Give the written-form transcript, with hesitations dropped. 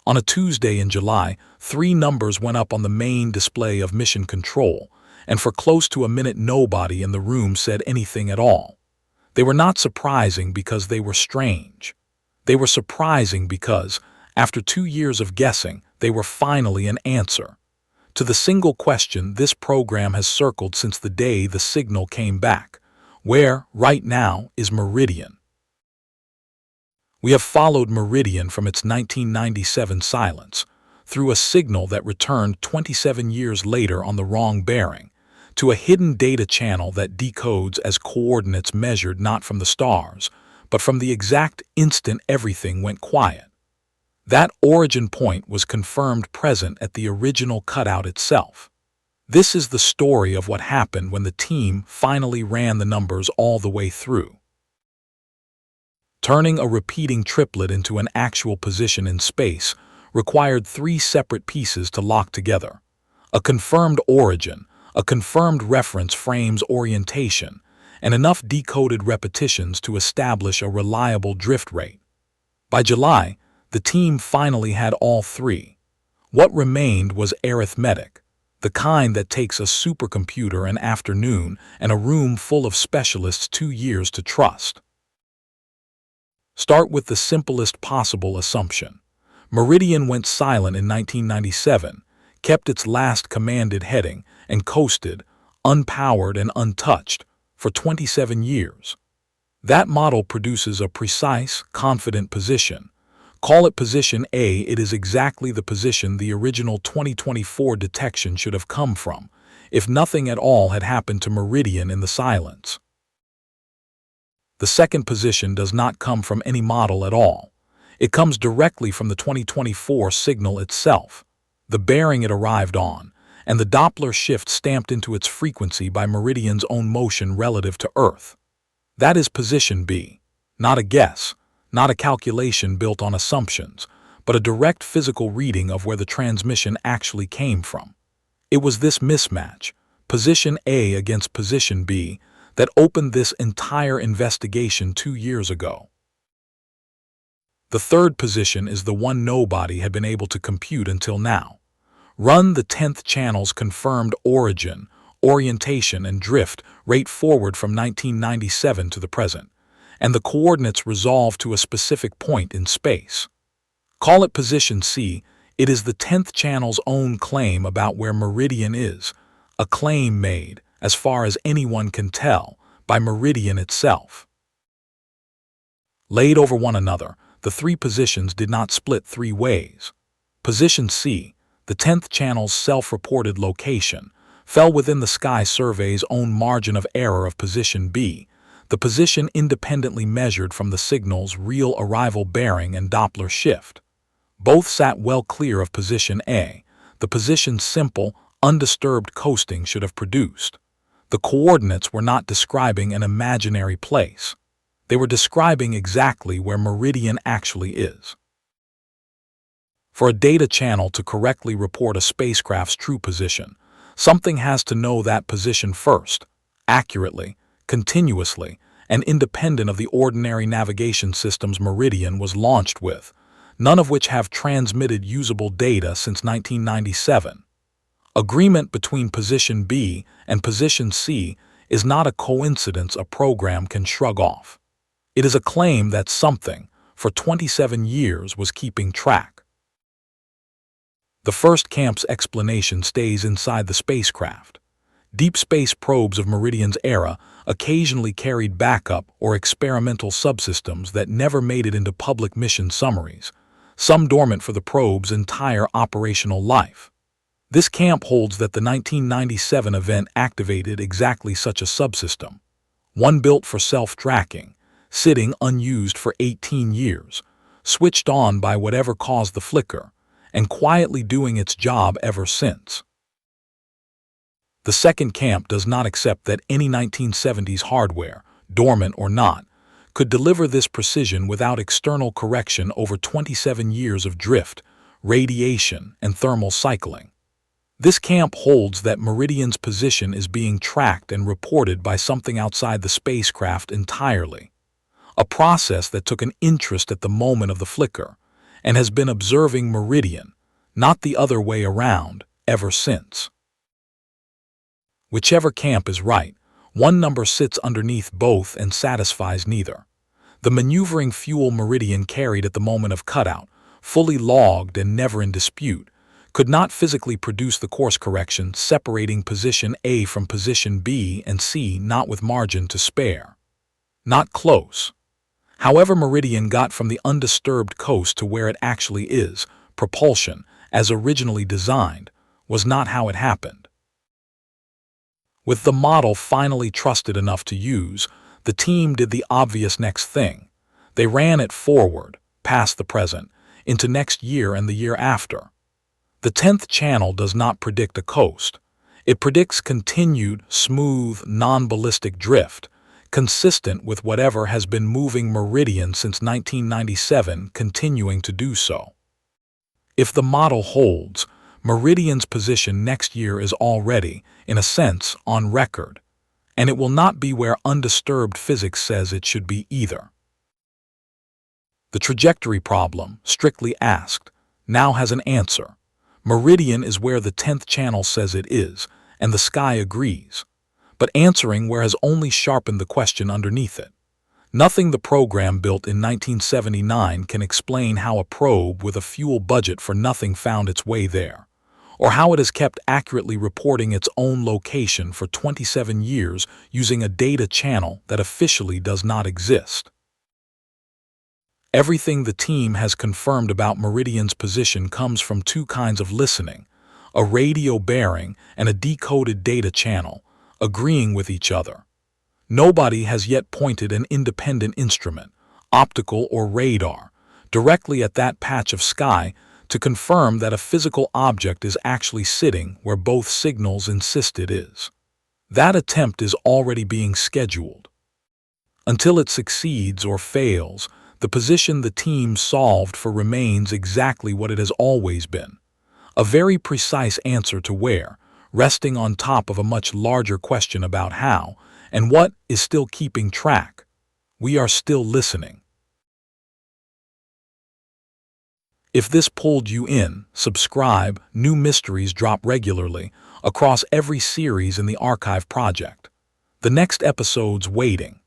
On a Tuesday in July, 3 numbers went up on the main display of Mission Control, and for close to a minute nobody in the room said anything at all. They were not surprising because they were strange. They were surprising because, after 2 years of guessing, they were finally an answer to the single question this program has circled since the day the signal came back. Where, right now, is Meridian? We have followed Meridian from its 1997 silence, through a signal that returned 27 years later on the wrong bearing, to a hidden data channel that decodes as coordinates measured not from the stars, but from the exact instant everything went quiet. That origin point was confirmed present at the original cutout itself. This is the story of what happened when the team finally ran the numbers all the way through. Turning a repeating triplet into an actual position in space required 3 separate pieces to lock together: a confirmed origin, a confirmed reference frame's orientation, and enough decoded repetitions to establish a reliable drift rate. By July, the team finally had all 3. What remained was arithmetic, the kind that takes a supercomputer an afternoon and a room full of specialists 2 years to trust. Start with the simplest possible assumption. Meridian went silent in 1997, kept its last commanded heading, and coasted, unpowered and untouched, for 27 years. That model produces a precise, confident position. Call it position A. It is exactly the position the original 2024 detection should have come from, if nothing at all had happened to Meridian in the silence. The second position does not come from any model at all. It comes directly from the 2024 signal itself, the bearing it arrived on, and the Doppler shift stamped into its frequency by Meridian's own motion relative to Earth. That is position B, not a guess, not a calculation built on assumptions, but a direct physical reading of where the transmission actually came from. It was this mismatch, position A against position B, that opened this entire investigation 2 years ago. The third position is the one nobody had been able to compute until now. Run the 10th channel's confirmed origin, orientation, and drift rate forward from 1997 to the present, and the coordinates resolve to a specific point in space. Call it position C. It is the 10th channel's own claim about where Meridian is, a claim made, as far as anyone can tell, by Meridian itself. Laid over one another, the 3 positions did not split 3 ways. Position C, the 10th channel's self-reported location, fell within the Sky Survey's own margin of error of position B, the position independently measured from the signal's real arrival bearing and Doppler shift. Both sat well clear of position A, the position simple, undisturbed coasting should have produced. The coordinates were not describing an imaginary place. They were describing exactly where Meridian actually is. For a data channel to correctly report a spacecraft's true position, something has to know that position first, accurately, continuously, and independent of the ordinary navigation systems Meridian was launched with, none of which have transmitted usable data since 1997. Agreement between position B and position C is not a coincidence a program can shrug off. It is a claim that something, for 27 years, was keeping track. The first camp's explanation stays inside the spacecraft. Deep space probes of Meridian's era occasionally carried backup or experimental subsystems that never made it into public mission summaries, some dormant for the probe's entire operational life. This camp holds that the 1997 event activated exactly such a subsystem, one built for self-tracking, sitting unused for 18 years, switched on by whatever caused the flicker, and quietly doing its job ever since. The second camp does not accept that any 1970s hardware, dormant or not, could deliver this precision without external correction over 27 years of drift, radiation, and thermal cycling. This camp holds that Meridian's position is being tracked and reported by something outside the spacecraft entirely, a process that took an interest at the moment of the flicker, and has been observing Meridian, not the other way around, ever since. Whichever camp is right, one number sits underneath both and satisfies neither. The maneuvering fuel Meridian carried at the moment of cutout, fully logged and never in dispute, could not physically produce the course correction separating position A from position B and C, not with margin to spare. Not close. However Meridian got from the undisturbed coast to where it actually is, propulsion, as originally designed, was not how it happened. With the model finally trusted enough to use, the team did the obvious next thing. They ran it forward, past the present, into next year and the year after. The 10th channel does not predict a coast. It predicts continued, smooth, non-ballistic drift, consistent with whatever has been moving Meridian since 1997, continuing to do so. If the model holds, Meridian's position next year is already, in a sense, on record, and it will not be where undisturbed physics says it should be either. The trajectory problem, strictly asked, now has an answer. Meridian is where the 10th channel says it is, and the sky agrees. But answering where has only sharpened the question underneath it. Nothing the program built in 1979 can explain how a probe with a fuel budget for nothing found its way there, or how it has kept accurately reporting its own location for 27 years using a data channel that officially does not exist. Everything the team has confirmed about Meridian's position comes from two kinds of listening, a radio bearing and a decoded data channel, agreeing with each other. Nobody has yet pointed an independent instrument, optical or radar, directly at that patch of sky to confirm that a physical object is actually sitting where both signals insist it is. That attempt is already being scheduled. Until it succeeds or fails, the position the team solved for remains exactly what it has always been. A very precise answer to where, resting on top of a much larger question about how, and what is still keeping track. We are still listening. If this pulled you in, subscribe. New mysteries drop regularly across every series in the archive project. The next episode's waiting.